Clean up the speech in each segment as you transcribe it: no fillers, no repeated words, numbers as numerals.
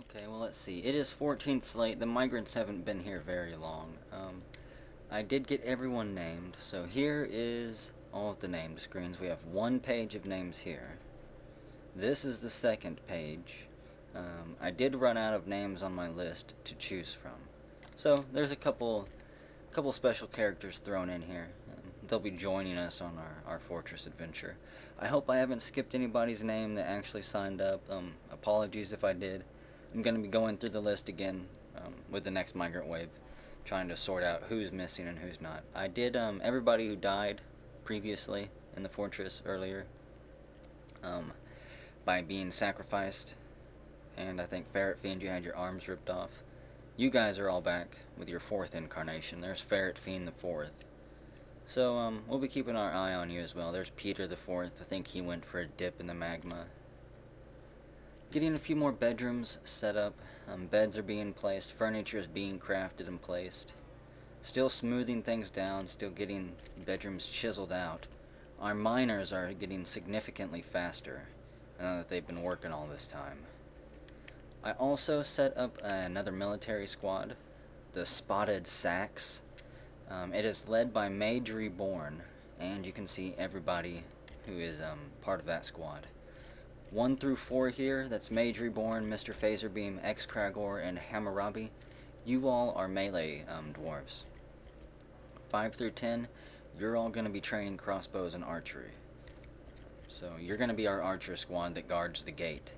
Okay, well let's see. It is 14th slate. The migrants haven't been here very long. I did get everyone named, so here is all of the named screens. We have one page of names here. This is the second page. I did run out of names on my list to choose from. So there's a couple special characters thrown in here. They'll be joining us on our fortress adventure. I hope I haven't skipped anybody's name that actually signed up. Apologies if I did. I'm going to be going through the list again with the next migrant wave, trying to sort out who's missing and who's not. I did everybody who died previously in the fortress earlier by being sacrificed, and I think Ferret Fiend, you had your arms ripped off. You guys are all back with your fourth incarnation. There's Ferret Fiend the fourth. So we'll be keeping our eye on you as well. There's Peter the fourth. I think he went for a dip in the magma. Getting a few more bedrooms set up. Beds are being placed. Furniture is being crafted and placed. Still smoothing things down. Still getting bedrooms chiseled out. Our miners are getting significantly faster now that they've been working all this time. I also set up another military squad, the Spotted Sacks. It is led by Mage Reborn, and you can see everybody who is part of that squad. 1 through 4 here, that's Mage Reborn, Mr. Phaserbeam, X-Kragor, and Hammurabi. You all are melee dwarves. 5 through 10, you're all going to be training crossbows and archery. So you're going to be our archer squad that guards the gate,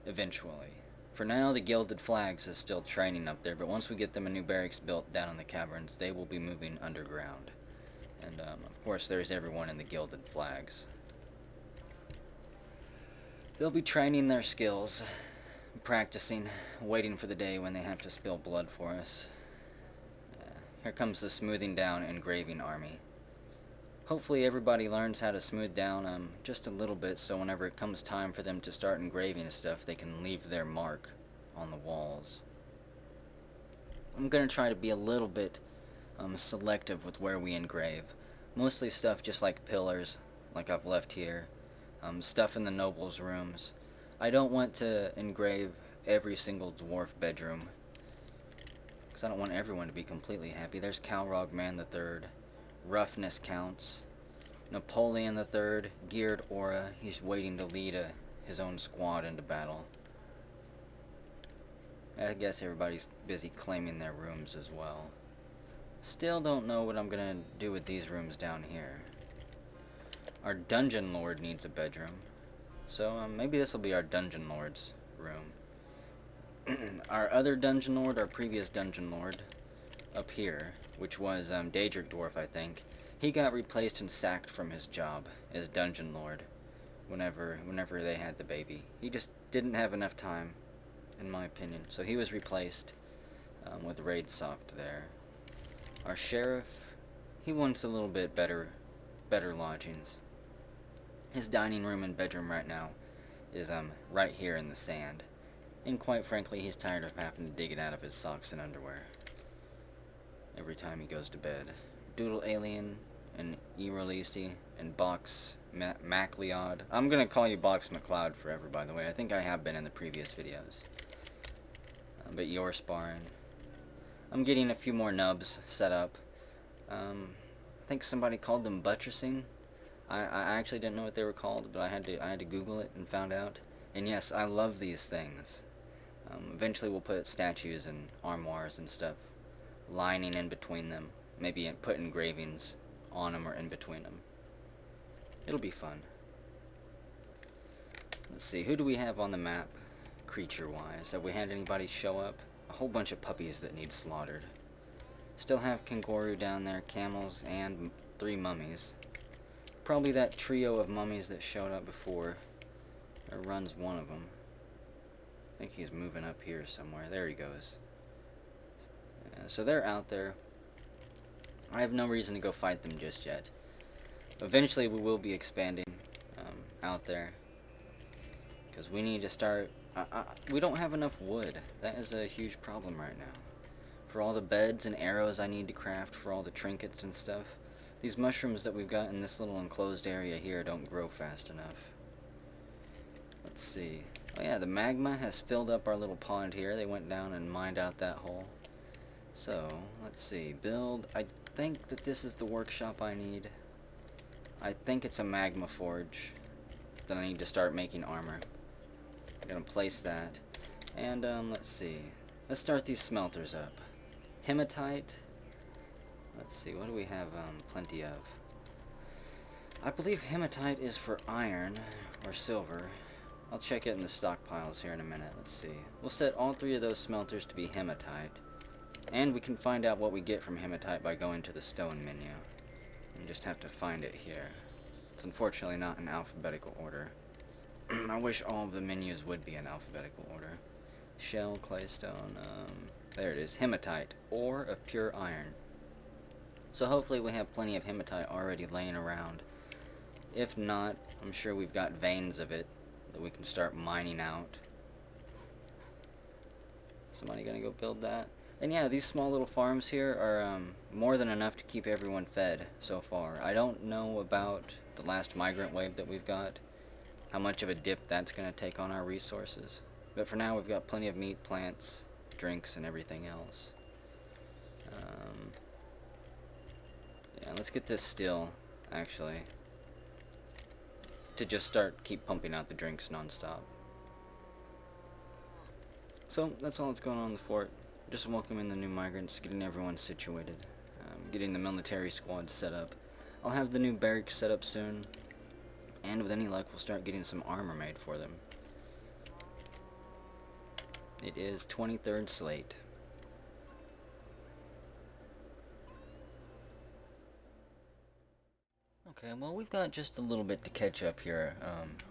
eventually. For now, the Gilded Flags is still training up there, but once we get them a new barracks built down in the caverns, they will be moving underground. And, of course, there's everyone in the Gilded Flags. They'll be training their skills, practicing, waiting for the day when they have to spill blood for us. Here comes the smoothing down engraving army. Hopefully everybody learns how to smooth down just a little bit, so whenever it comes time for them to start engraving stuff, they can leave their mark on the walls. I'm going to try to be a little bit selective with where we engrave. Mostly stuff just like pillars, like I've left here. Stuff in the nobles' rooms. I don't want to engrave every single dwarf bedroom, because I don't want everyone to be completely happy. There's Calrog Man the Third. Roughness counts. Napoleon the Third, geared aura. He's waiting to lead his own squad into battle. I guess everybody's busy claiming their rooms as well. Still don't know what I'm gonna do with these rooms down here. Our Dungeon Lord needs a bedroom, so maybe this will be our Dungeon Lord's room. Our other Dungeon Lord, our previous Dungeon Lord, up here, which was Daedric Dwarf, I think, he got replaced and sacked from his job as Dungeon Lord whenever they had the baby. He just didn't have enough time, in my opinion, so he was replaced with Raid Soft there. Our Sheriff, he wants a little bit better lodgings. His dining room and bedroom right now is right here in the sand, and quite frankly, he's tired of having to dig it out of his socks and underwear every time he goes to bed. Doodle Alien and E-Releasey and Box MacLeod. I'm gonna call you Box McLeod forever, by the way. I think I have been in the previous videos. But you're sparring. I'm getting a few more nubs set up. I think somebody called them buttressing. I actually didn't know what they were called, but I had to Google it and found out. And yes, I love these things. Eventually we'll put statues and armoires and stuff lining in between them. Maybe put engravings on them or in between them. It'll be fun. Let's see, who do we have on the map, creature-wise? Have we had anybody show up? A whole bunch of puppies that need slaughtered. Still have kangaroo down there, camels, and 3 mummies. Probably that trio of mummies that showed up before. Or runs one of them. I think he's moving up here somewhere. There he goes. So they're out there. I have no reason to go fight them just yet. Eventually we will be expanding out there, because we need to start... we don't have enough wood. That is a huge problem right now. For all the beds and arrows I need to craft, for all the trinkets and stuff, these mushrooms that we've got in this little enclosed area here don't grow fast enough. Let's see. Oh yeah, the magma has filled up our little pond here. They went down and mined out that hole. So, let's see. Build. I think that this is the workshop I need. I think it's a magma forge. Then I need to start making armor. I'm gonna place that. And, let's see. Let's start these smelters up. Hematite. Let's see, what do we have, plenty of? I believe hematite is for iron, or silver. I'll check it in the stockpiles here in a minute. Let's see. We'll set all three of those smelters to be hematite. And we can find out what we get from hematite by going to the stone menu. You just have to find it here. It's unfortunately not in alphabetical order. I wish all of the menus would be in alphabetical order. Shell, claystone, there it is. Hematite, ore of pure iron. So hopefully we have plenty of hematite already laying around. If not, I'm sure we've got veins of it that we can start mining out. Somebody gonna go build that? And yeah, these small little farms here are more than enough to keep everyone fed so far. I don't know about the last migrant wave that we've got, how much of a dip that's gonna take on our resources. But for now we've got plenty of meat, plants, drinks, and everything else. Yeah, let's get this still, actually, to just keep pumping out the drinks non-stop. So that's all that's going on in the fort. Just welcoming the new migrants, getting everyone situated, getting the military squad set up. I'll have the new barracks set up soon, and with any luck we'll start getting some armor made for them. It is 23rd slate. Okay, well, we've got just a little bit to catch up here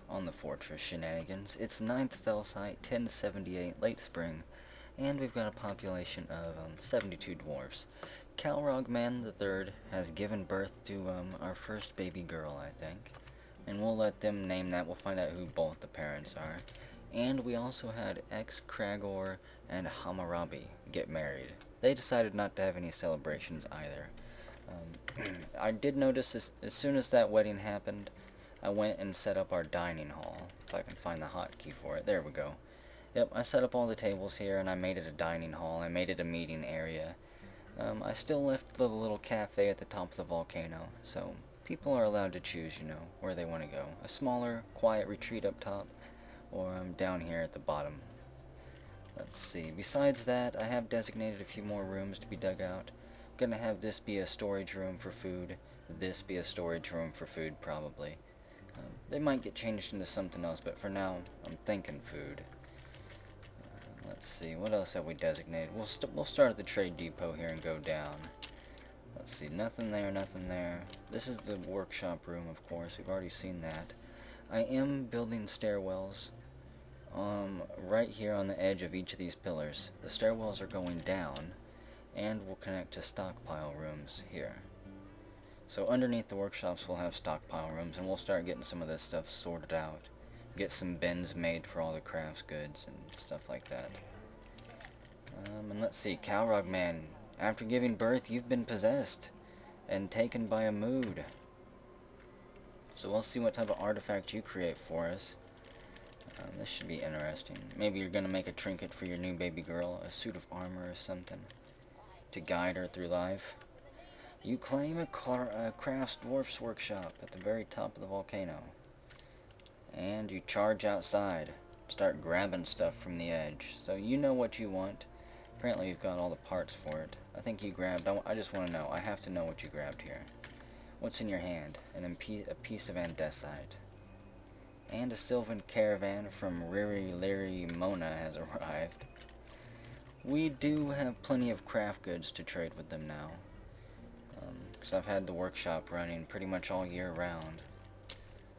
on the fortress shenanigans. It's 9th Fell Site, 1078, late spring, and we've got a population of 72 dwarfs. Calrog Man III has given birth to our first baby girl, I think, and we'll let them name that. We'll find out who both the parents are. And we also had Kragor and Hammurabi get married. They decided not to have any celebrations either. I did notice as soon as that wedding happened, I went and set up our dining hall. If I can find the hotkey for it. There we go. Yep, I set up all the tables here and I made it a dining hall. I made it a meeting area. I still left the little cafe at the top of the volcano, so people are allowed to choose, you know, where they want to go. A smaller, quiet retreat up top, or down here at the bottom. Let's see. Besides that, I have designated a few more rooms to be dug out. I'm gonna have this be a storage room for food, this be a storage room for food, probably. They might get changed into something else, but for now, I'm thinking food. Let's see, what else have we designated? We'll start at the trade depot here and go down. Let's see, nothing there, nothing there. This is the workshop room, of course. We've already seen that. I am building stairwells right here on the edge of each of these pillars. The stairwells are going down, and will connect to stockpile rooms here. So underneath the workshops we'll have stockpile rooms, and we'll start getting some of this stuff sorted out. Get some bins made for all the crafts goods and stuff like that. And let's see, Calrog Man, after giving birth you've been possessed and taken by a mood. So we'll see what type of artifact you create for us. This should be interesting. Maybe you're gonna make a trinket for your new baby girl, a suit of armor or something, to guide her through life. You claim a crafts dwarf's workshop at the very top of the volcano. And you charge outside. Start grabbing stuff from the edge. So you know what you want. Apparently you've got all the parts for it. I think you grabbed... I just want to know. I have to know what you grabbed here. What's in your hand? A piece of andesite. And a sylvan caravan from Riri Liri Mona has arrived. We do have plenty of craft goods to trade with them now. Because I've had the workshop running pretty much all year round.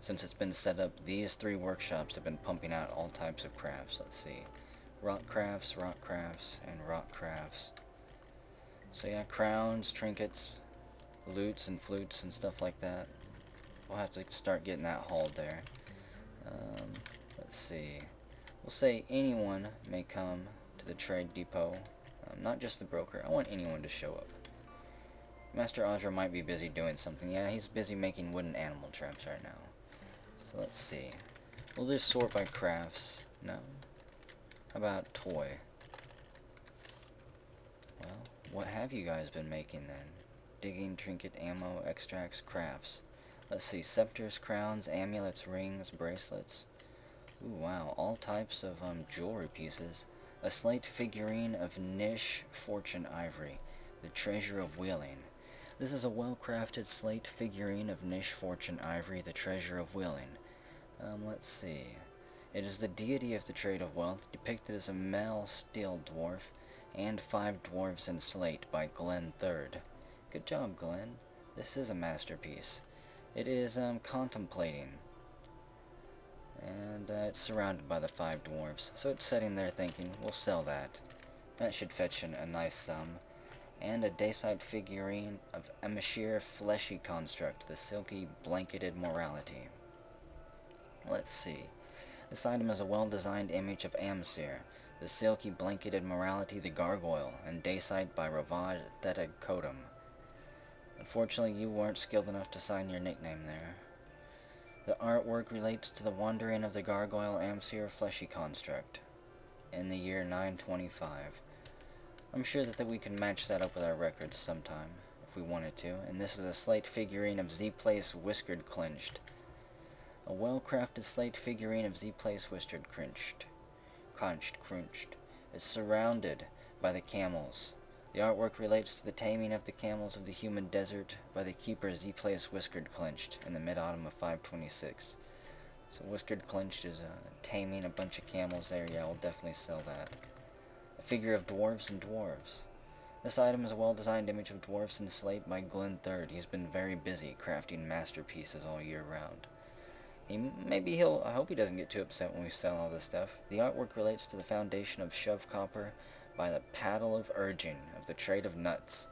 Since it's been set up, these 3 workshops have been pumping out all types of crafts. Let's see. Rock crafts, and rock crafts. So yeah, crowns, trinkets, loots and flutes and stuff like that. We'll have to start getting that hauled there. Let's see. We'll say anyone may come to the trade depot. Not just the broker. I want anyone to show up. Master Audra might be busy doing something. Yeah, he's busy making wooden animal traps right now. So let's see. We'll just sort by crafts. No? How about toy? Well, what have you guys been making then? Digging, trinket, ammo, extracts, crafts. Let's see, scepters, crowns, amulets, rings, bracelets. Ooh, wow, all types of jewelry pieces. A slate figurine of niche fortune ivory, the treasure of wheeling. This is a well-crafted slate figurine of niche fortune ivory, the treasure of wheeling. Let's see. It is the deity of the trade of wealth, depicted as a male steel dwarf, and 5 dwarves in slate by Glenn III. Good job, Glenn. This is a masterpiece. It is, contemplating. And, it's surrounded by the 5 dwarves, so it's sitting there thinking, we'll sell that. That should fetch a nice sum. And a dacite figurine of Amashir fleshy construct, the silky blanketed morality. Let's see. This item is a well-designed image of Amsir, the silky blanketed morality, the gargoyle, and dacite by Ravad Theta Kodum. Unfortunately, you weren't skilled enough to sign your nickname there. The artwork relates to the wandering of the gargoyle Amsir fleshy construct in the year 925. I'm sure that we can match that up with our records sometime, if we wanted to, and this is a slate figurine of Z-Place whiskered clinched. A well-crafted slate figurine of Z-Place whiskered crunched, is surrounded by the camels. The artwork relates to the taming of the camels of the human desert by the keeper Z-Place whiskered clinched in the mid-autumn of 526. So whiskered clinched is taming a bunch of camels there. Yeah, we'll definitely sell that. A figure of dwarves and dwarves. This item is a well-designed image of dwarves in slate by Glenn III. He's been very busy crafting masterpieces all year round. I hope he doesn't get too upset when we sell all this stuff. The artwork relates to the foundation of shove copper by the paddle of urging of the trade of nuts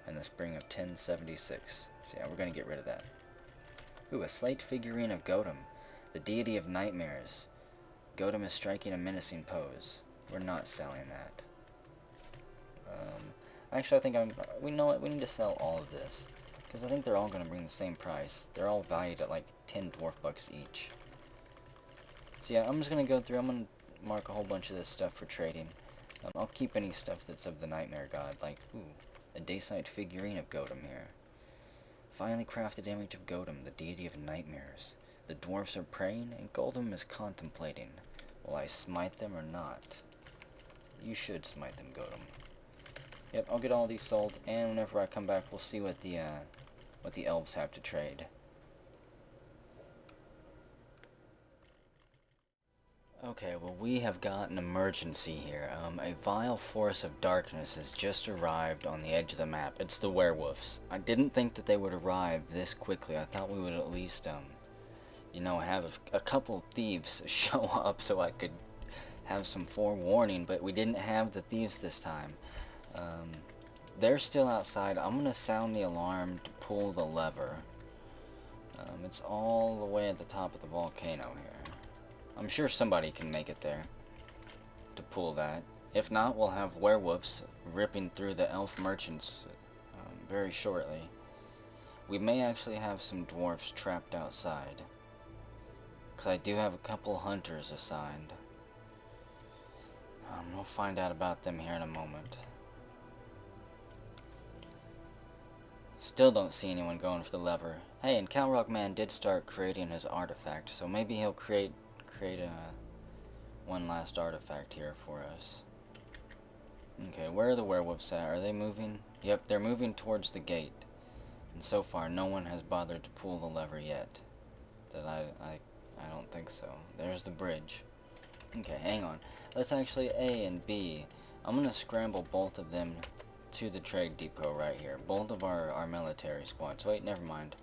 in the spring of 1076. So yeah, we're going to get rid of that. Ooh, a slate figurine of Godum, the deity of nightmares. Godum is striking a menacing pose. We're not selling that. Actually, I think we know what, we need to sell all of this, because I think they're all going to bring the same price. They're all valued at like 10 dwarf bucks each. So yeah, I'm just going to go through, I'm going to mark a whole bunch of this stuff for trading. I'll keep any stuff that's of the nightmare god, like, ooh, a dacite figurine of Godum here. Finely crafted image of Godum, the deity of nightmares. The dwarfs are praying, and Godum is contemplating. Will I smite them or not? You should smite them, Godum. Yep, I'll get all these sold, and whenever I come back, we'll see what the elves have to trade. Okay, well, we have got an emergency here. A vile force of darkness has just arrived on the edge of the map. It's the werewolves. I didn't think that they would arrive this quickly. I thought we would at least, you know, have a couple thieves show up so I could have some forewarning, but we didn't have the thieves this time. They're still outside. I'm gonna sound the alarm to pull the lever. It's all the way at the top of the volcano here. I'm sure somebody can make it there to pull that. If not, we'll have werewolves ripping through the elf merchants very shortly. We may actually have some dwarfs trapped outside, because I do have a couple hunters assigned. We'll find out about them here in a moment. Still don't see anyone going for the lever. Hey, and Calrock Man did start creating his artifact, so maybe he'll create one last artifact here for us. Okay, where are the werewolves at? Are they moving? Yep, they're moving towards the gate. And so far, no one has bothered to pull the lever yet. That I don't think so. There's the bridge. Okay, hang on. Let's actually A and B. I'm gonna scramble both of them to the trade depot right here. Both of our military squads. Wait, never mind.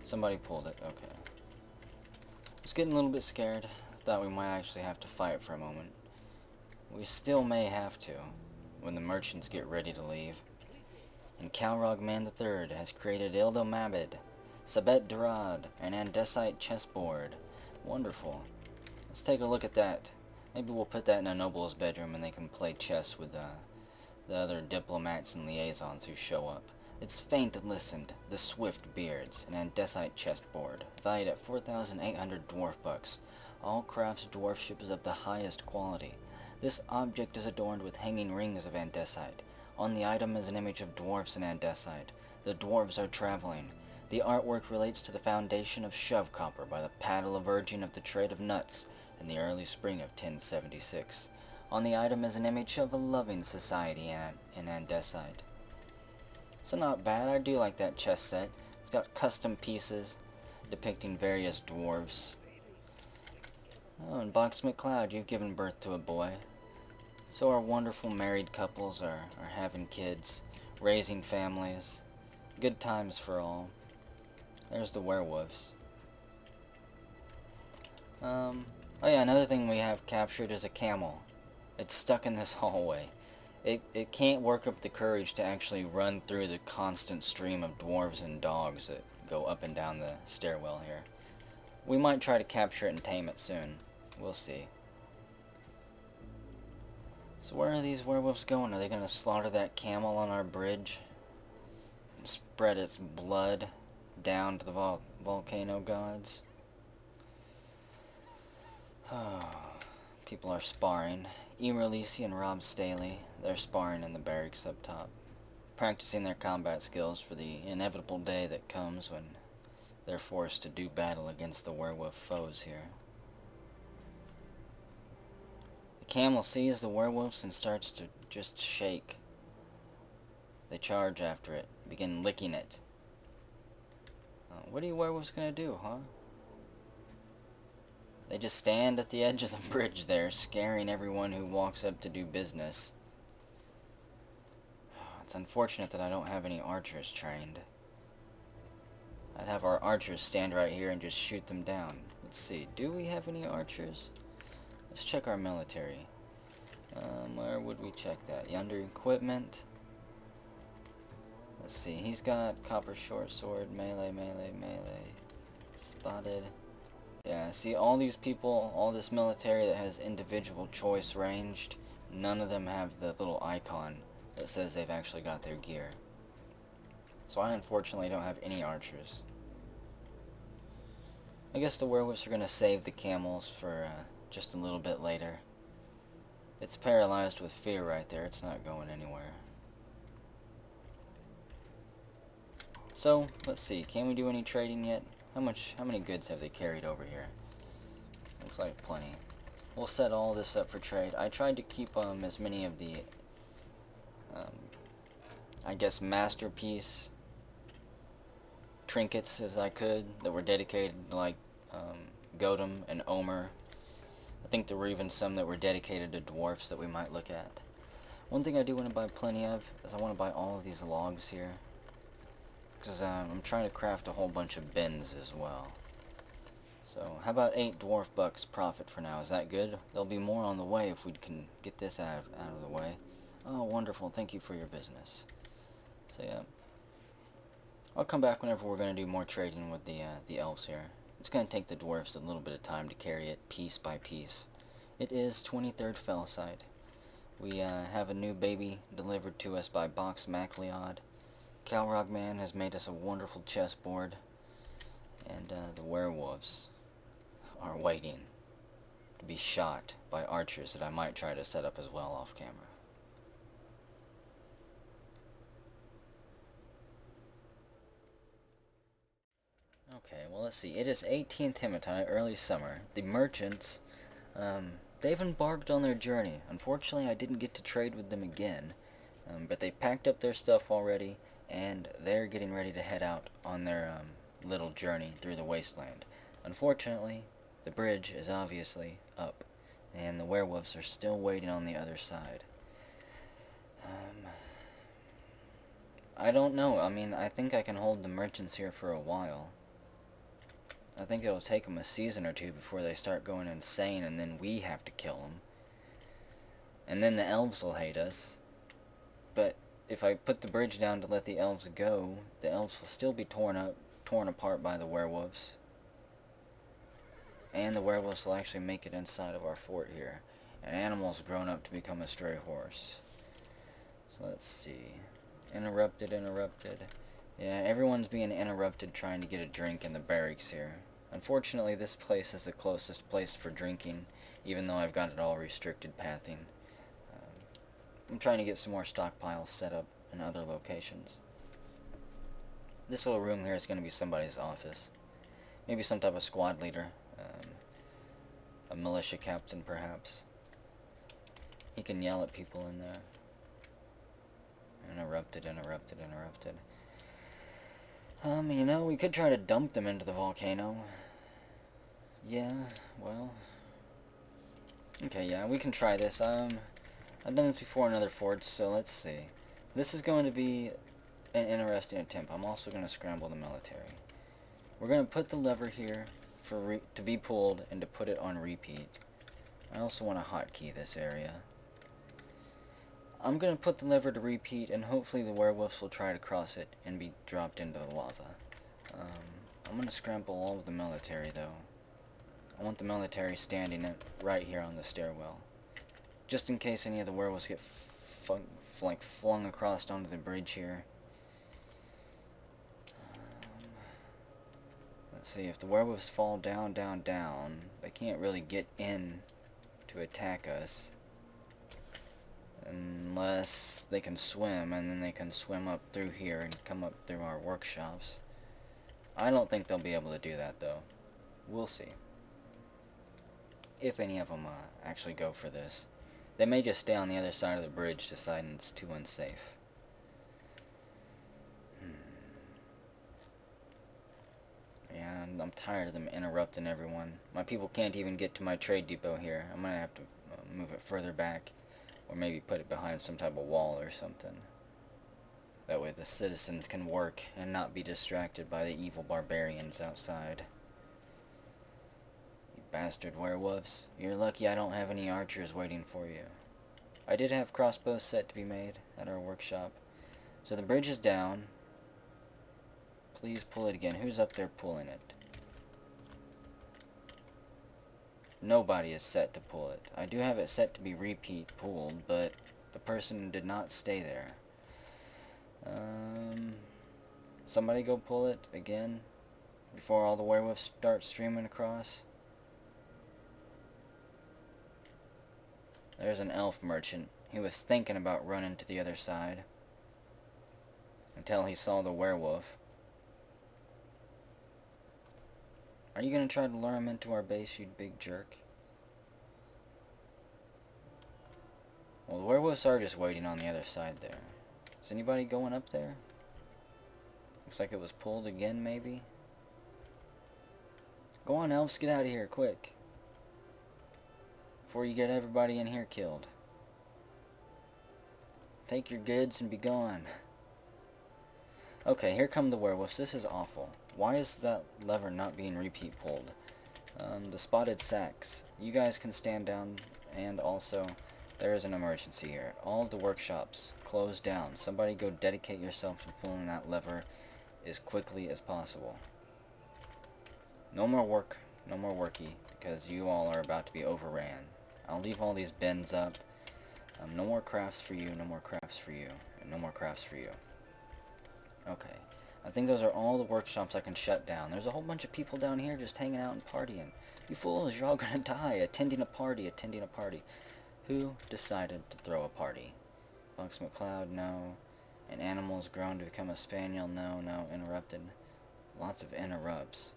Somebody pulled it. Okay. I was getting a little bit scared. Thought we might actually have to fight for a moment. We still may have to when the merchants get ready to leave. And Calrog Man III has created Ildo Mabed, Sabet Durad, an andesite chessboard. Wonderful. Let's take a look at that. Maybe we'll put that in a noble's bedroom and they can play chess with the other diplomats and liaisons who show up. It's faint and listened, the Swift Beards, an andesite chessboard, valued at 4,800 dwarf bucks. All crafts dwarf ship is of the highest quality. This object is adorned with hanging rings of andesite. On the item is an image of dwarfs in andesite. The dwarves are traveling. The artwork relates to the foundation of shove copper by the paddle virgin of the trade of nuts in the early spring of 1076. On the item is an image of a loving society in andesite. So not bad. I do like that chest set. It's got custom pieces depicting various dwarves. Oh, and Box McCloud, you've given birth to a boy. So our wonderful married couples are having kids, raising families. Good times for all. There's the werewolves. Oh yeah, another thing we have captured is a camel. It's stuck in this hallway. It can't work up the courage to actually run through the constant stream of dwarves and dogs that go up and down the stairwell here. We might try to capture it and tame it soon. We'll see. So where are these werewolves going? Are they going to slaughter that camel on our bridge? And spread its blood down to the volcano gods? People are sparring. Emerlisi and Rob Staley, they're sparring in the barracks up top, practicing their combat skills for the inevitable day that comes when they're forced to do battle against the werewolf foes here. The camel sees the werewolves and starts to just shake. They charge after it, begin licking it. What are you werewolves gonna do, huh? They just stand at the edge of the bridge there, scaring everyone who walks up to do business. It's unfortunate that I don't have any archers trained. I'd have our archers stand right here and just shoot them down. Let's see, do we have any archers? Let's check our military. Where would we check that? Under equipment. Let's see, he's got copper short sword, melee, melee, melee. Spotted. Yeah, see, all these people, all this military that has individual choice ranged, none of them have the little icon that says they've actually got their gear. So I unfortunately don't have any archers. I guess the werewolves are going to save the camels for just a little bit later. It's paralyzed with fear right there. It's not going anywhere. So, let's see. Can we do any trading yet? How many goods have they carried over here? Looks like plenty. We'll set all this up for trade. I tried to keep as many of the, I guess, masterpiece trinkets as I could that were dedicated, like Godum and Omer. I think there were even some that were dedicated to dwarfs that we might look at. One thing I do want to buy plenty of is I want to buy all of these logs here. Because I'm trying to craft a whole bunch of bins as well. So, how about 8 dwarf bucks profit for now? Is that good? There'll be more on the way if we can get this out of the way. Oh, wonderful. Thank you for your business. So, yeah. I'll come back whenever we're going to do more trading with the elves here. It's going to take the dwarfs a little bit of time to carry it piece by piece. It is 23rd Fellside. We have a new baby delivered to us by Box MacLeod. Calrog Man has made us a wonderful chessboard, and the werewolves are waiting to be shot by archers that I might try to set up as well off camera. Okay, well let's see. It is 18th Hematai, early summer. The merchants, they've embarked on their journey. Unfortunately, I didn't get to trade with them again, but they packed up their stuff already, and they're getting ready to head out on their little journey through the wasteland. Unfortunately, the bridge is obviously up, and the werewolves are still waiting on the other side. I don't know. I mean, I think I can hold the merchants here for a while. I think it'll take them a season or two before they start going insane, and then we have to kill them. And then the elves will hate us. But if I put the bridge down to let the elves go, the elves will still be torn apart by the werewolves. And the werewolves will actually make it inside of our fort here. And animals grown up to become a stray horse. So let's see. Interrupted. Yeah, everyone's being interrupted trying to get a drink in the barracks here. Unfortunately, this place is the closest place for drinking, even though I've got it all restricted pathing. I'm trying to get some more stockpiles set up in other locations. This little room here is going to be somebody's office. Maybe some type of squad leader. A militia captain, perhaps. He can yell at people in there. Interrupted. You know, we could try to dump them into the volcano. Yeah, well... Okay, yeah, we can try this. I've done this before in other forts, so let's see. This is going to be an interesting attempt. I'm also going to scramble the military. We're going to put the lever here to be pulled and to put it on repeat. I also want to hotkey this area. I'm going to put the lever to repeat, and hopefully the werewolves will try to cross it and be dropped into the lava. I'm going to scramble all of the military, though. I want the military standing right here on the stairwell. Just in case any of the werewolves get flung across onto the bridge here. Let's see, if the werewolves fall down, they can't really get in to attack us. Unless they can swim, and then they can swim up through here and come up through our workshops. I don't think they'll be able to do that, though. We'll see. If any of them actually go for this. They may just stay on the other side of the bridge, deciding it's too unsafe. Yeah, I'm tired of them interrupting everyone. My people can't even get to my trade depot here. I'm gonna have to move it further back. Or maybe put it behind some type of wall or something. That way the citizens can work and not be distracted by the evil barbarians outside. You bastard werewolves. You're lucky I don't have any archers waiting for you. I did have crossbows set to be made at our workshop. So the bridge is down. Please pull it again. Who's up there pulling it? Nobody is set to pull it. I do have it set to be repeat pulled, but the person did not stay there. Somebody go pull it again before all the werewolves start streaming across. There's an elf merchant. He was thinking about running to the other side until he saw the werewolf. Are you gonna try to lure him into our base, you big jerk? Well, the werewolves are just waiting on the other side there. Is anybody going up there? Looks like it was pulled again, maybe? Go on, elves, get out of here, quick. Before you get everybody in here killed. Take your goods and be gone. Okay, here come the werewolves. This is awful. Why is that lever not being repeat pulled? The spotted sacks. You guys can stand down, and also, there is an emergency here. All of the workshops closed down. Somebody go dedicate yourself to pulling that lever as quickly as possible. No more work, no more worky, because you all are about to be overran. I'll leave all these bins up. No more crafts for you, no more crafts for you, and no more crafts for you. Okay. I think those are all the workshops I can shut down. There's a whole bunch of people down here just hanging out and partying. You fools, you're all gonna die. Attending a party. Who decided to throw a party? Bunks McCloud, no. An animal's grown to become a spaniel, no. Interrupted. Lots of interrupts.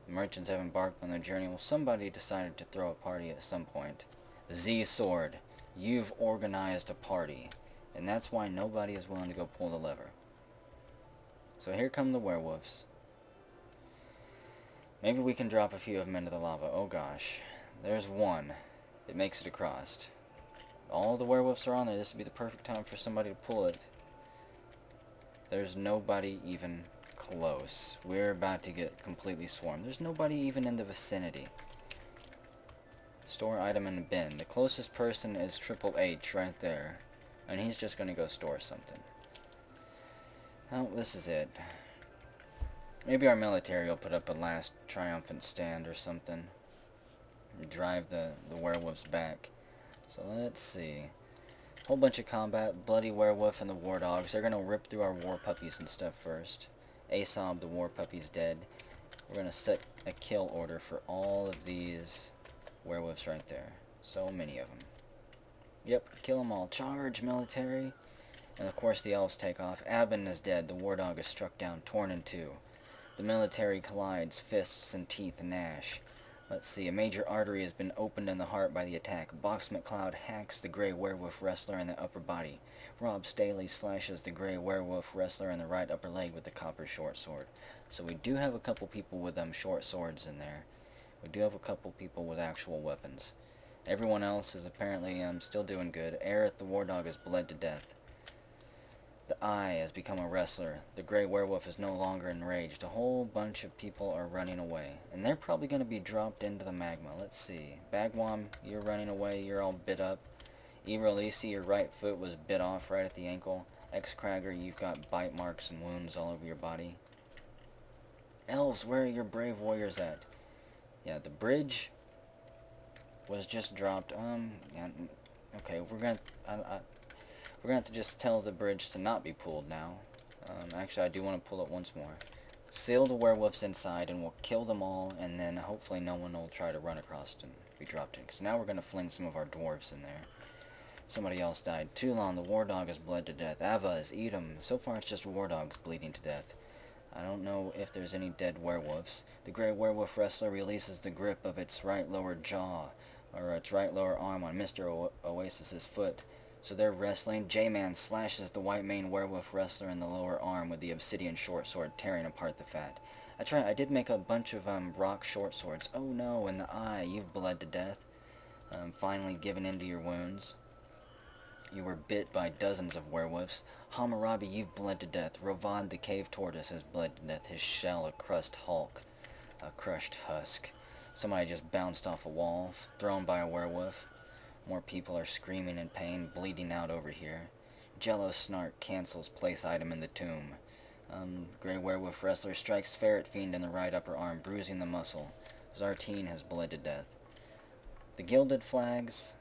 The merchants have embarked on their journey. Well, somebody decided to throw a party at some point. Z-Sword, you've organized a party. And that's why nobody is willing to go pull the lever. So here come the werewolves. Maybe we can drop a few of them into the lava. Oh gosh. There's one. It makes it across. All the werewolves are on there. This would be the perfect time for somebody to pull it. There's nobody even close. We're about to get completely swarmed. There's nobody even in the vicinity. Store item in the bin. The closest person is Triple H right there. And he's just going to go store something. Oh, this is it. Maybe our military will put up a last triumphant stand or something. And drive the werewolves back. So let's see. Whole bunch of combat. Bloody werewolf and the war dogs. They're going to rip through our war puppies and stuff first. Asob, the war puppy's dead. we're going to set a kill order for all of these werewolves right there. So many of them. Yep, kill them all. Charge, military! And of course the elves take off. Abin is dead. The war dog is struck down, torn in two. The military collides, fists and teeth gnash. Let's see, a major artery has been opened in the heart by the attack. Box McCloud hacks the Grey Werewolf Wrestler in the upper body. Rob Staley slashes the Grey Werewolf Wrestler in the right upper leg with the copper short sword. So we do have a couple people with short swords in there. We do have a couple people with actual weapons. Everyone else is apparently still doing good. Aerith the war dog is bled to death. The Eye has become a wrestler. The Grey Werewolf is no longer enraged. A whole bunch of people are running away. And they're probably going to be dropped into the magma. Let's see. Bagwam, you're running away. You're all bit up. Eberlisi, your right foot was bit off right at the ankle. X-Cragger, you've got bite marks and wounds all over your body. Elves, where are your brave warriors at? Yeah, the bridge was just dropped. Yeah, okay, we're going to have to just tell the bridge to not be pulled now. Actually, I do want to pull it once more. Seal the werewolves inside, and we'll kill them all, and then hopefully no one will try to run across and be dropped in. Because now we're going to fling some of our dwarves in there. Somebody else died. Toulon, the war dog, is bled to death. Avaz, eat 'em. So far it's just war dogs bleeding to death. I don't know if there's any dead werewolves. The Grey Werewolf Wrestler releases the grip of its right lower jaw, or its right lower arm on Mr. Oasis's foot. So they're wrestling. J-Man slashes the White Mane Werewolf Wrestler in the lower arm with the obsidian short sword, tearing apart the fat. I did make a bunch of rock short swords. Oh no, in the eye, you've bled to death. Finally giving in to your wounds. You were bit by dozens of werewolves. Hammurabi, you've bled to death. Rovad the cave tortoise has bled to death. His shell a crushed hulk. A crushed husk. Somebody just bounced off a wall, thrown by a werewolf. More people are screaming in pain, bleeding out over here. Jello Snark cancels place item in the tomb. Grey Werewolf Wrestler strikes Ferret Fiend in the right upper arm, bruising the muscle. Zartine has bled to death. The Gilded Flags.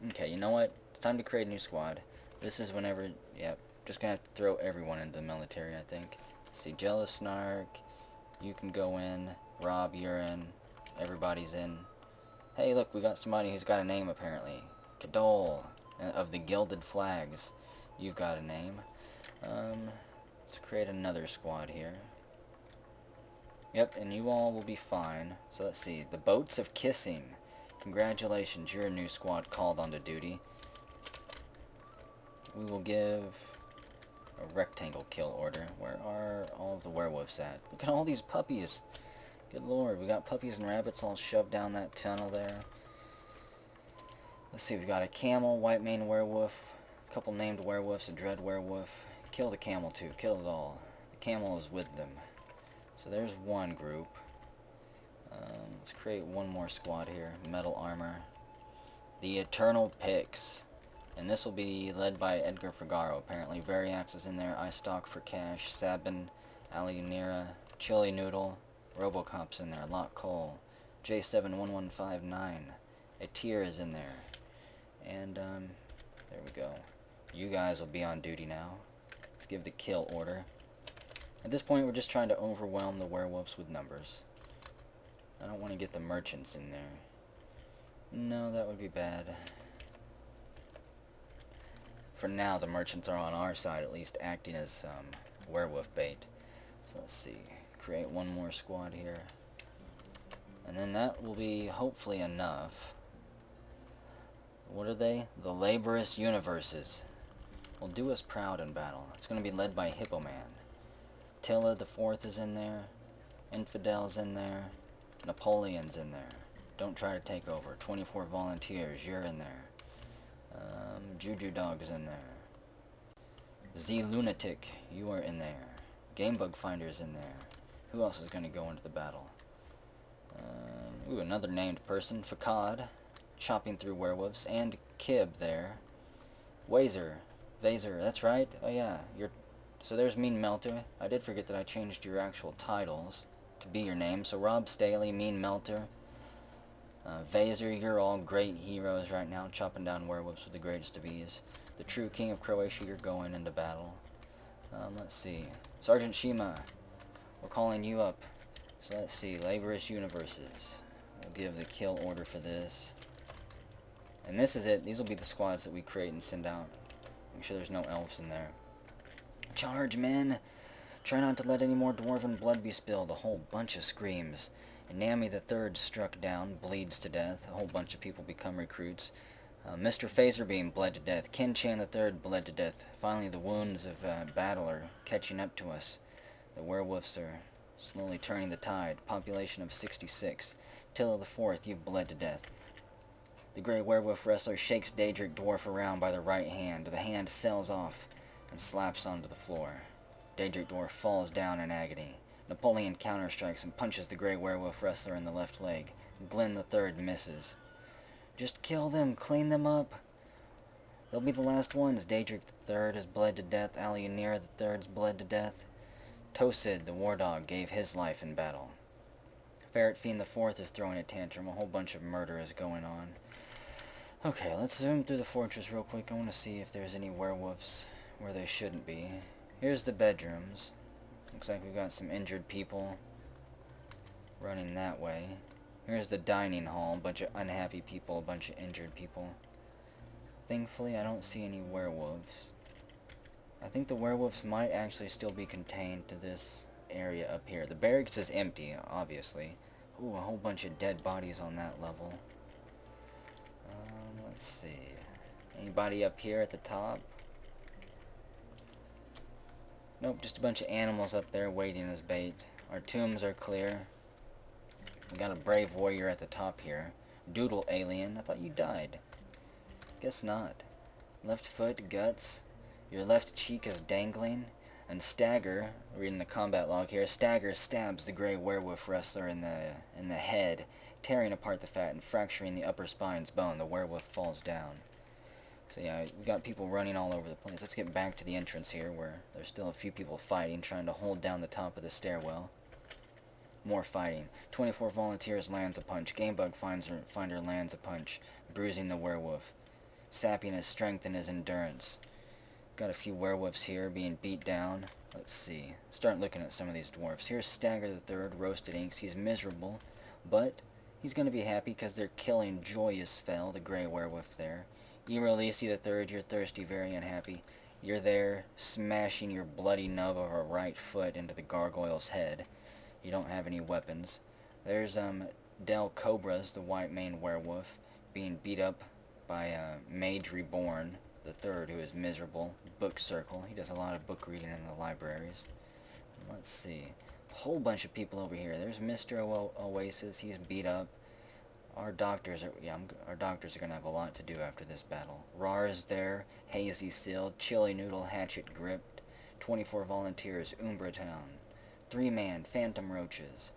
Okay, you know what? It's time to create a new squad. This is whenever... Yep, just gonna have to throw everyone into the military, I think. Let's see, Jello Snark. You can go in. Rob, you're in. Everybody's in. Hey, look, we got somebody who's got a name, apparently. Kadol, of the Gilded Flags. You've got a name. Let's create another squad here. Yep, and you all will be fine. So let's see. The Boats of Kissing. Congratulations, you're a new squad called onto duty. We will give a rectangle kill order. Where are all of the werewolves at? Look at all these puppies. Good lord, we got puppies and rabbits all shoved down that tunnel there. Let's see, we've got a camel, white mane werewolf, a couple named werewolves, a dread werewolf. Kill the camel too, kill it all. The camel is with them. So there's one group. Let's create one more squad here. Metal armor. The Eternal Pix. And this will be led by Edgar Figaro, apparently. Variax is in there, I Stalk for Cash, Sabin, Alianira, Chili Noodle, Robocop's in there, Lot Cole, J71159, Atir is in there, and there we go. You guys will be on duty now. Let's give the kill order. At this point we're just trying to overwhelm the werewolves with numbers. I don't want to get the merchants in there. No, that would be bad. For now the merchants are on our side, at least acting as werewolf bait. So let's see. Create one more squad here, and then that will be hopefully enough. What are they? The Laborious Universes will do us proud in battle. It's going to be led by Hippo Man. Attila the Fourth is in there, Infidel's in there, Napoleon's in there. Don't try to take over. 24 Volunteers, you're in there. Juju Dog's in there. Z Lunatic, you are in there. Gamebug Finder's in there. Who else is going to go into the battle? Ooh, another named person. Fakad, chopping through werewolves. And Kib there. Wazer. Vaser, that's right. Oh yeah, so there's Mean Melter. I did forget that I changed your actual titles to be your name. So Rob Staley, Mean Melter. Vaser, you're all great heroes right now, chopping down werewolves with the greatest of ease. The true king of Croatia, you're going into battle. Let's see. Sergeant Shima, we're calling you up. So let's see, laborious universes. We'll give the kill order for this. And this is it. These will be the squads that we create and send out. Make sure there's no elves in there. Charge, men! Try not to let any more dwarven blood be spilled. A whole bunch of screams. And Nami the Third struck down, bleeds to death. A whole bunch of people become recruits. Mr. Phaserbeam bled to death. Kin Chan the Third bled to death. Finally, the wounds of battle are catching up to us. The werewolves are slowly turning the tide. Population of 66. Tilla the Fourth, you've bled to death. The Grey Werewolf Wrestler shakes Daedric Dwarf around by the right hand. The hand sails off and slaps onto the floor. Daedric Dwarf falls down in agony. Napoleon counterstrikes and punches the Grey Werewolf Wrestler in the left leg. Glenn the Third misses. Just kill them, clean them up. They'll be the last ones. Daedric the Third has bled to death. Alianir the Third's bled to death. Tosid, the War Dog, gave his life in battle. Ferret Fiend the Fourth is throwing a tantrum. A whole bunch of murder is going on. Okay, let's zoom through the fortress real quick. I want to see if there's any werewolves where they shouldn't be. Here's the bedrooms. Looks like we've got some injured people running that way. Here's the dining hall. A bunch of unhappy people, a bunch of injured people. Thankfully, I don't see any werewolves. I think the werewolves might actually still be contained to this area up here. The barracks is empty, obviously. Ooh, a whole bunch of dead bodies on that level. Let's see. Anybody up here at the top? Nope, just a bunch of animals up there waiting as bait. Our tombs are clear. We got a brave warrior at the top here. Doodle alien, I thought you died. Guess not. Left foot, guts. Your left cheek is dangling. And Stagger, reading the combat log here, Stagger stabs the Grey Werewolf Wrestler in the head, tearing apart the fat and fracturing the upper spine's bone. The werewolf falls down. So yeah, we got people running all over the place. Let's get back to the entrance here, where there's still a few people fighting, trying to hold down the top of the stairwell. More fighting. 24 volunteers lands a punch. Gamebug Finder lands a punch, bruising the werewolf, sapping his strength and his endurance. Got a few werewolves here being beat down. Let's see. Start looking at some of these dwarfs. Here's Stagger the Third, Roasted Inks. He's miserable, but he's going to be happy because they're killing Joyous Fell, the Grey Werewolf there. Eurolisi the Third, you're thirsty, very unhappy. You're there, smashing your bloody nub of a right foot into the gargoyle's head. You don't have any weapons. There's Del Cobras, the White Mane Werewolf, being beat up by Mage Reborn the Third, who is miserable. Book Circle. He does a lot of book reading in the libraries. Let's see. A whole bunch of people over here. There's Mr. Oasis. He's beat up. Our doctors are going to have a lot to do after this battle. Rar's there. Hazy Sealed. Chili Noodle. Hatchet Gripped. 24 volunteers. Umbra Town. 3-man. Phantom Roaches.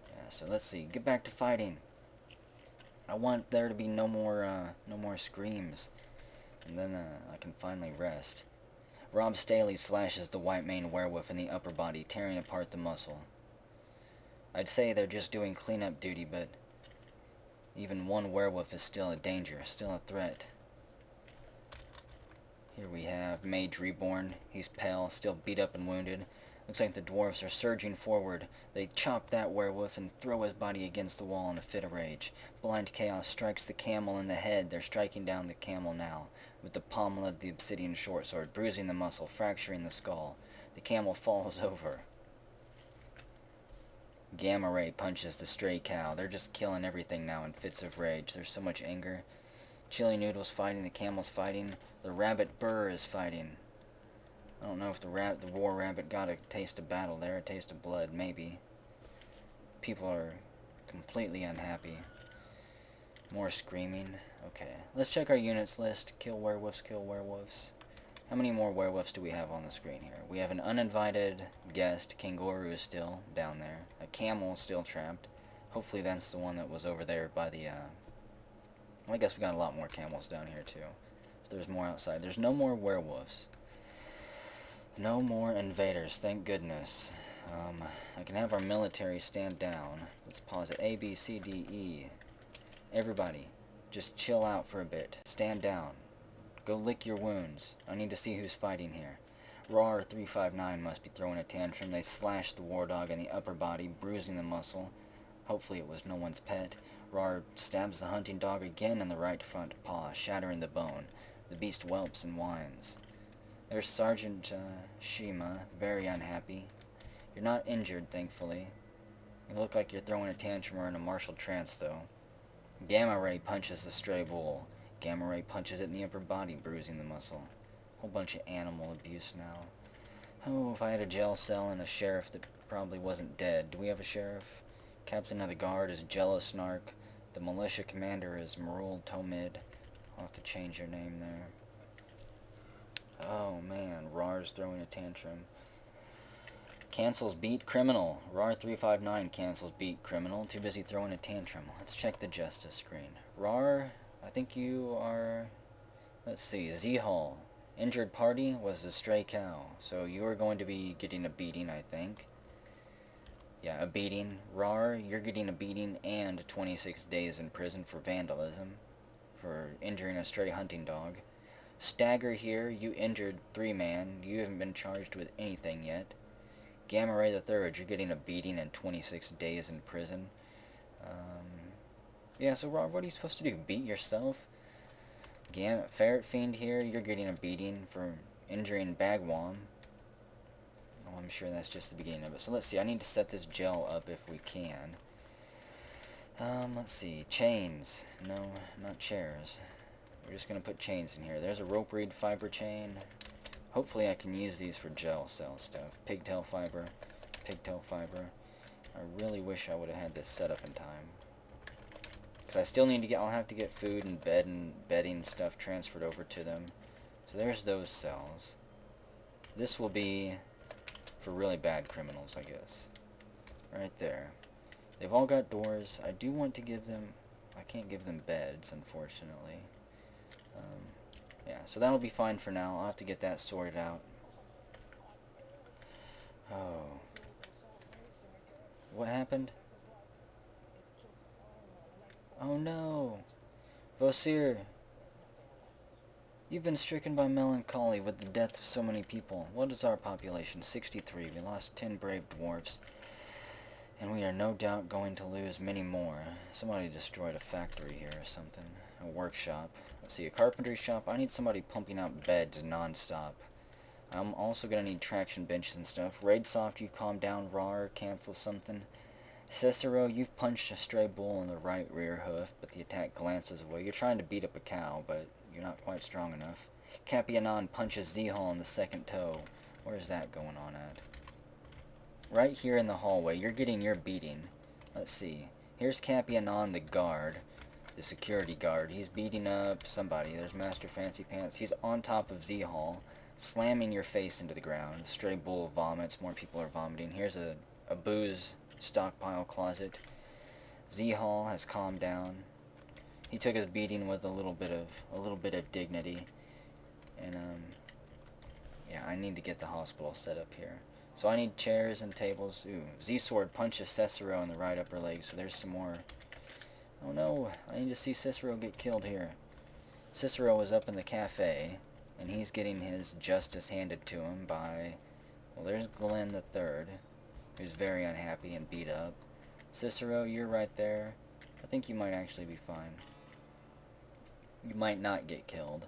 Yeah, so let's see. Get back to fighting. I want there to be no more screams. And then I can finally rest. Rob Staley slashes the White Mane Werewolf in the upper body, tearing apart the muscle. I'd say they're just doing cleanup duty, but even one werewolf is still a danger, still a threat. Here we have Mage Reborn. He's pale, still beat up and wounded. Looks like the dwarves are surging forward. They chop that werewolf and throw his body against the wall in a fit of rage. Blind Chaos strikes the camel in the head. They're striking down the camel now with the pommel of the obsidian short sword, bruising the muscle, fracturing the skull. The camel falls over. Gamma Ray punches the stray cow. They're just killing everything now in fits of rage. There's so much anger. Chili Noodle's fighting. The camel's fighting. The rabbit Burr is fighting. I don't know if the war rabbit got a taste of battle there, a taste of blood, maybe. People are completely unhappy. More screaming. Okay, let's check our units list. Kill werewolves, kill werewolves. How many more werewolves do we have on the screen here? We have an uninvited guest. Kangaroo is still down there. A camel is still trapped. Hopefully that's the one that was over there by the, well, I guess we got a lot more camels down here too. So there's more outside. There's no more werewolves. No more invaders, thank goodness. I can have our military stand down. Let's pause it. A, B, C, D, E. Everybody, just chill out for a bit. Stand down. Go lick your wounds. I need to see who's fighting here. Rar 359 must be throwing a tantrum. They slash the war dog in the upper body, bruising the muscle. Hopefully it was no one's pet. Rar stabs the hunting dog again in the right front paw, shattering the bone. The beast whelps and whines. There's Sergeant Shima, very unhappy. You're not injured, thankfully. You look like you're throwing a tantrum or in a martial trance, though. Gamma Ray punches the stray bull. Gamma Ray punches it in the upper body, bruising the muscle. Whole bunch of animal abuse now. Oh, if I had a jail cell and a sheriff that probably wasn't dead. Do we have a sheriff? Captain of the guard is Jello Snark. The militia commander is Marul Tomid. I'll have to change your name there. Oh man, Rar's throwing a tantrum. Cancels beat criminal. Rar 359 cancels beat criminal. Too busy throwing a tantrum. Let's check the justice screen. Rar, I think you are... Let's see, Z-Hall. Injured party was a stray cow. So you are going to be getting a beating, I think. Yeah, a beating. Rar, you're getting a beating and 26 days in prison for vandalism. For injuring a stray hunting dog. Stagger here, you injured 3-man. You haven't been charged with anything yet. Gamma Ray the Third, you're getting a beating and 26 days in prison. Yeah, so Rob, what are you supposed to do? Beat yourself? Ferret Fiend here, you're getting a beating for injuring Bagwam. Oh, I'm sure that's just the beginning of it. So let's see, I need to set this gel up if we can. Let's see, chains. No, not chairs. We're just going to put chains in here. There's a rope reed fiber chain. Hopefully I can use these for gel cell stuff. Pigtail fiber. Pigtail fiber. I really wish I would have had this set up in time. Because I still need to get... I'll have to get food and bed and bedding stuff transferred over to them. So there's those cells. This will be for really bad criminals, I guess. Right there. They've all got doors. I do want to give them... I can't give them beds, unfortunately. Yeah, so that'll be fine for now. I'll have to get that sorted out. Oh. What happened? Oh no. Vosir. You've been stricken by melancholy with the death of so many people. What is our population? 63. We lost 10 brave dwarfs. And we are no doubt going to lose many more. Somebody destroyed a factory here or something. A workshop. Let's see, a carpentry shop. I need somebody pumping out beds non-stop. I'm also going to need traction benches and stuff. Raidsoft, you calm down. Rar, cancel something. Cicero, you've punched a stray bull in the right rear hoof, but the attack glances away. You're trying to beat up a cow, but you're not quite strong enough. Capianon punches Z-Hall in the second toe. Where's that going on at? Right here in the hallway. You're getting your beating. Let's see. Here's Capianon, the guard. The security guard. He's beating up somebody. There's Master Fancy Pants. He's on top of Z-Hall, slamming your face into the ground. Stray bull vomits. More people are vomiting. Here's a booze stockpile closet. Z-Hall has calmed down. He took his beating with a little bit of dignity. And yeah, I need to get the hospital set up here. So I need chairs and tables. Ooh, Z-Sword punches Cicero in the right upper leg, so there's some more. Oh no, I need to see Cicero get killed here. Cicero is up in the cafe, and he's getting his justice handed to him by... Well, there's Glenn the Third, who's very unhappy and beat up. Cicero, you're right there. I think you might actually be fine. You might not get killed.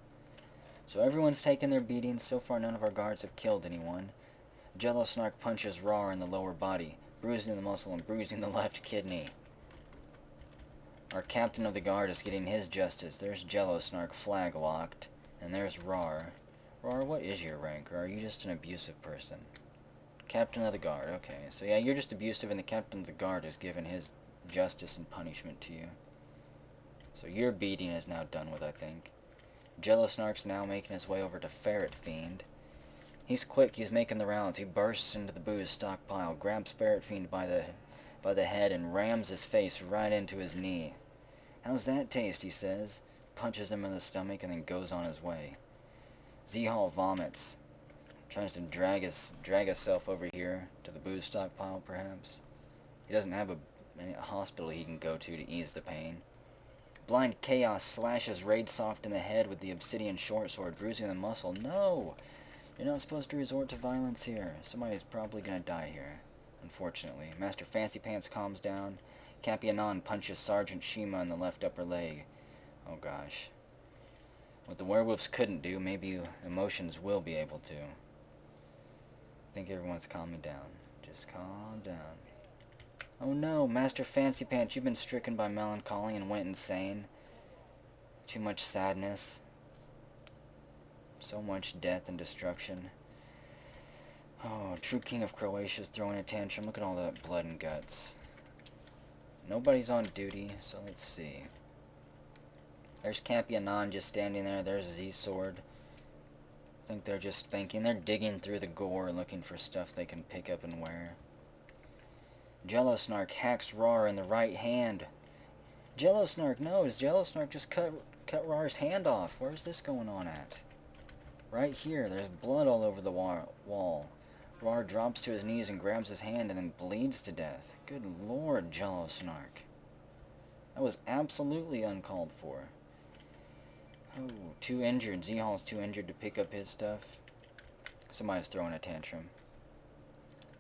So everyone's taken their beatings. So far none of our guards have killed anyone. Jello Snark punches Rar in the lower body, bruising the muscle and bruising the left kidney. Our captain of the guard is getting his justice. There's Jello Snark flag locked. And there's Rar. Rar, what is your rank? Or are you just an abusive person? Captain of the guard, okay. So yeah, you're just abusive and the captain of the guard has given his justice and punishment to you. So your beating is now done with, I think. Jello Snark's now making his way over to Ferret Fiend. He's quick, he's making the rounds. He bursts into the booze stockpile, grabs Ferret Fiend by the head and rams his face right into his knee. How's that taste, he says. Punches him in the stomach and then goes on his way. Z-Hall vomits. Tries to drag himself over here to the booze stockpile, perhaps. He doesn't have a hospital he can go to ease the pain. Blind Chaos slashes Raidsoft in the head with the obsidian short sword, bruising the muscle. No! You're not supposed to resort to violence here. Somebody's probably gonna die here, unfortunately. Master Fancy Pants calms down. Capianon punches Sergeant Shima in the left upper leg. Oh gosh. What the werewolves couldn't do, maybe emotions will be able to. I think everyone's calming down. Just calm down. Oh no, Master Fancy Pants, you've been stricken by melancholy and went insane. Too much sadness. So much death and destruction. Oh, true king of Croatia's throwing a tantrum. Look at all that blood and guts. Nobody's on duty, so let's see. There's Capianon just standing there. There's Z's sword. I think they're just thinking. They're digging through the gore looking for stuff they can pick up and wear. Jello Snark hacks Rar in the right hand. Jello Snark, no, Jello Snark just cut Rar's hand off. Where's this going on at? Right here. There's blood all over the wall. Rar drops to his knees and grabs his hand and then bleeds to death. Good lord, Jello Snark. That was absolutely uncalled for. Oh, 2 injured. Z-Hall's too injured to pick up his stuff. Somebody's throwing a tantrum.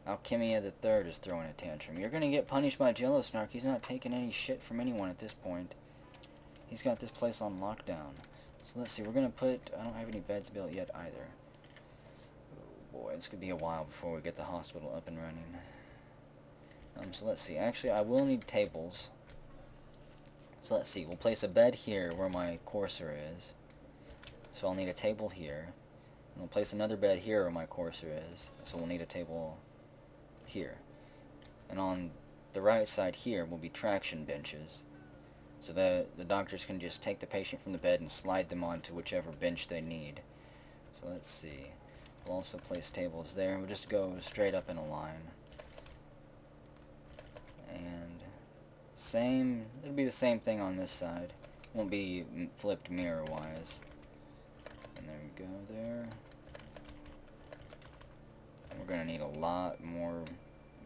Alchemia the Third is throwing a tantrum. You're gonna get punished by Jello Snark. He's not taking any shit from anyone at this point. He's got this place on lockdown. So let's see, we're gonna put... I don't have any beds built yet either. Oh boy, this could be a while before we get the hospital up and running. So let's see. Actually, I will need tables. So let's see. We'll place a bed here where my courser is. So I'll need a table here. And we'll place another bed here where my courser is. So we'll need a table here. And on the right side here will be traction benches. So that the doctors can just take the patient from the bed and slide them onto whichever bench they need. So let's see. We'll also place tables there. We'll just go straight up in a line. And it'll be the same thing on this side. Won't be flipped mirror-wise. And there we go there. And we're gonna need a lot more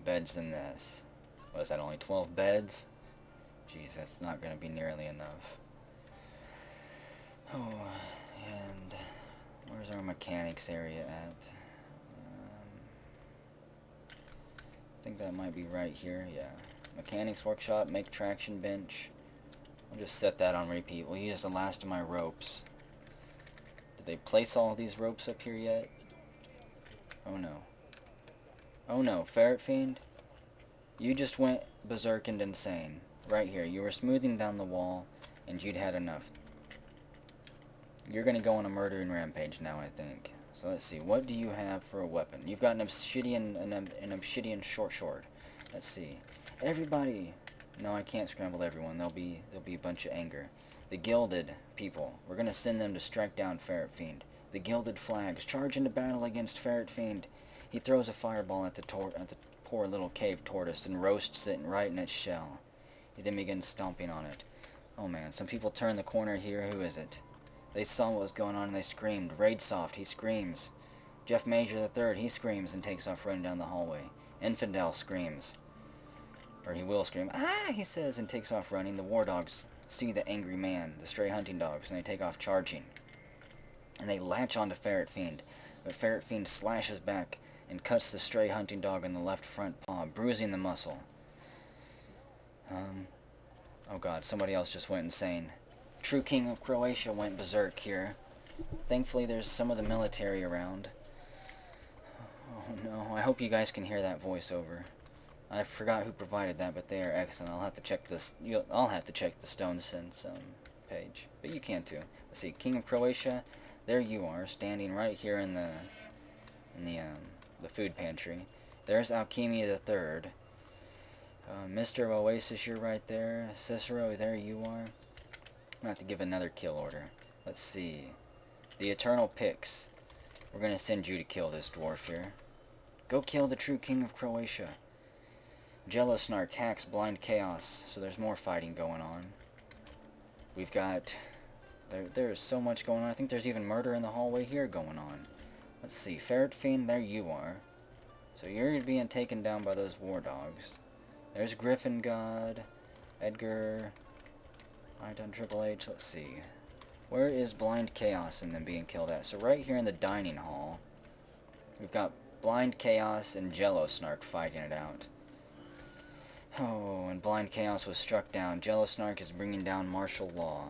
beds than this. What is that, only 12 beds? Jeez, that's not gonna be nearly enough. Oh, and where's our mechanics area at? I think that might be right here, yeah. Mechanics workshop, make traction bench. I'll just set that on repeat. We'll use the last of my ropes. Did they place all these ropes up here yet? Oh no. Oh no, Ferret Fiend? You just went berserk and insane. Right here. You were smoothing down the wall, and you'd had enough. You're gonna go on a murdering rampage now, I think. So let's see. What do you have for a weapon? You've got an obsidian short. Let's see. Everybody. No, I can't scramble everyone. There'll be a bunch of anger. The Gilded people. We're gonna send them to strike down Ferret Fiend. The Gilded Flags charge into battle against Ferret Fiend. He throws a fireball at the poor little cave tortoise and roasts it right in its shell. He then begins stomping on it. Oh man, some people turn the corner here. Who is it? They saw what was going on and they screamed. Raidsoft, he screams. Jeff Major III, he screams and takes off running down the hallway. Infidel screams. Or he will scream. Ah, he says, and takes off running. The war dogs see the angry man, the stray hunting dogs, and they take off charging. And they latch onto Ferret Fiend. But Ferret Fiend slashes back and cuts the stray hunting dog in the left front paw, bruising the muscle. Oh god, somebody else just went insane. True King of Croatia went berserk here. Thankfully there's some of the military around. Oh no, I hope you guys can hear that voiceover. I forgot who provided that, but they are excellent. I'll have to check this. I'll have to check the Stone Sense page, but you can too. Let's see, King of Croatia. There you are, standing right here in the food pantry. There's Alchemia the Third. Mr. Oasis, you're right there. Cicero, there you are. I'm gonna have to give another kill order. Let's see. The Eternal Pix. We're gonna send you to kill this dwarf here. Go kill the true King of Croatia. Jello Snark hacks Blind Chaos, so there's more fighting going on. We've got... There's so much going on. I think there's even murder in the hallway here going on. Let's see. Ferret Fiend, there you are. So you're being taken down by those war dogs. There's Griffin God, Edgar, I done Triple H. Let's see. Where is Blind Chaos and them being killed at? So right here in the dining hall. We've got Blind Chaos and Jello Snark fighting it out. Oh, and Blind Chaos was struck down. Jello Snark is bringing down martial law.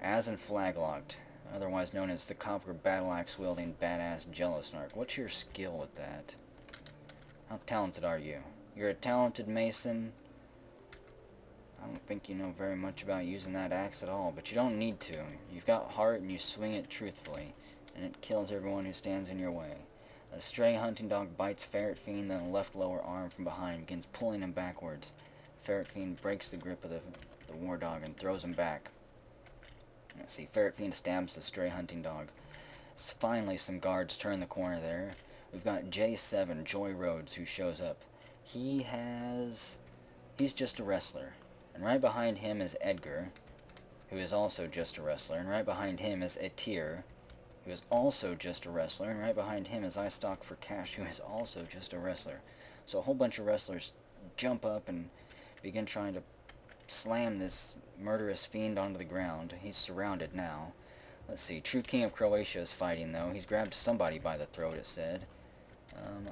As in Flaglocked, otherwise known as the Copper Battle Axe wielding badass Jello Snark. What's your skill with that? How talented are you? You're a talented mason. I don't think you know very much about using that axe at all, but you don't need to. You've got heart and you swing it truthfully, and it kills everyone who stands in your way. A stray hunting dog bites Ferret Fiend in the left lower arm from behind, begins pulling him backwards. Ferret Fiend breaks the grip of the war dog and throws him back. Let's see, Ferret Fiend stabs the stray hunting dog. Finally, some guards turn the corner there. We've got J7, Joy Rhodes, who shows up. He's just a wrestler. And right behind him is Edgar, who is also just a wrestler. And right behind him is Etir, who is also just a wrestler. And right behind him is iStock for Cash, who is also just a wrestler. So a whole bunch of wrestlers jump up and begin trying to slam this murderous fiend onto the ground. He's surrounded now. Let's see, True King of Croatia is fighting, though. He's grabbed somebody by the throat, it said.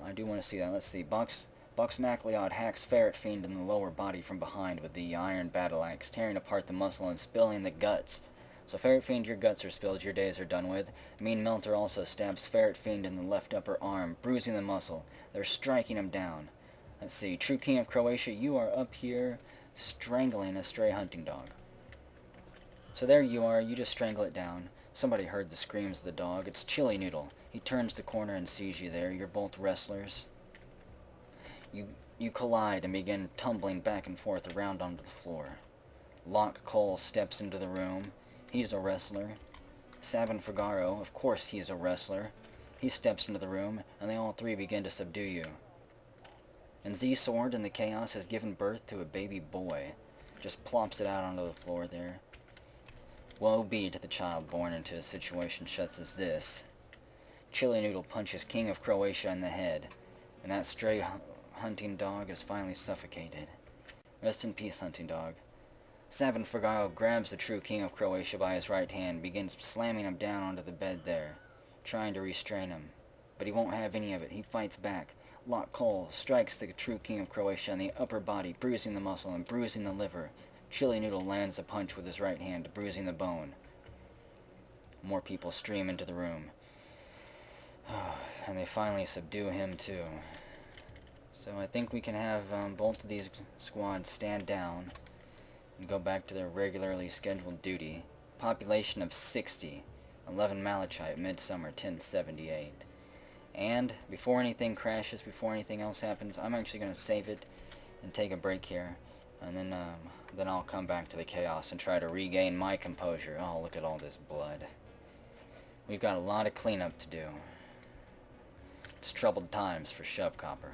I do want to see that. Let's see, Box MacLeod hacks Ferret Fiend in the lower body from behind with the iron battle axe, tearing apart the muscle and spilling the guts. So Ferret Fiend, your guts are spilled, your days are done with. Mean Melter also stabs Ferret Fiend in the left upper arm, bruising the muscle. They're striking him down. Let's see, True King of Croatia, you are up here strangling a stray hunting dog. So there you are, you just strangle it down. Somebody heard the screams of the dog. It's Chili Noodle. He turns the corner and sees you there. You're both wrestlers. You collide and begin tumbling back and forth around onto the floor. Locke Cole steps into the room. He's a wrestler. Savin Figaro, of course he's a wrestler. He steps into the room, and they all three begin to subdue you. And Z-Sword in the Chaos has given birth to a baby boy. Just plops it out onto the floor there. Woe be to the child born into a situation such as this. Chili Noodle punches King of Croatia in the head, and that stray hunting dog is finally suffocated. Rest in peace, hunting dog. Savin Figaro grabs the true King of Croatia by his right hand, begins slamming him down onto the bed there, trying to restrain him. But he won't have any of it. He fights back. Locke Cole strikes the true King of Croatia in the upper body, bruising the muscle and bruising the liver. Chili Noodle lands a punch with his right hand, bruising the bone. More people stream into the room. And they finally subdue him too. So I think we can have both of these squads stand down and go back to their regularly scheduled duty. Population of 60. 11 Malachite, Midsummer 1078. And before anything crashes, before anything else happens, I'm actually going to save it and take a break here. And then I'll come back to the chaos and try to regain my composure. Oh, look at all this blood. We've got a lot of cleanup to do. It's troubled times for Shove Copper.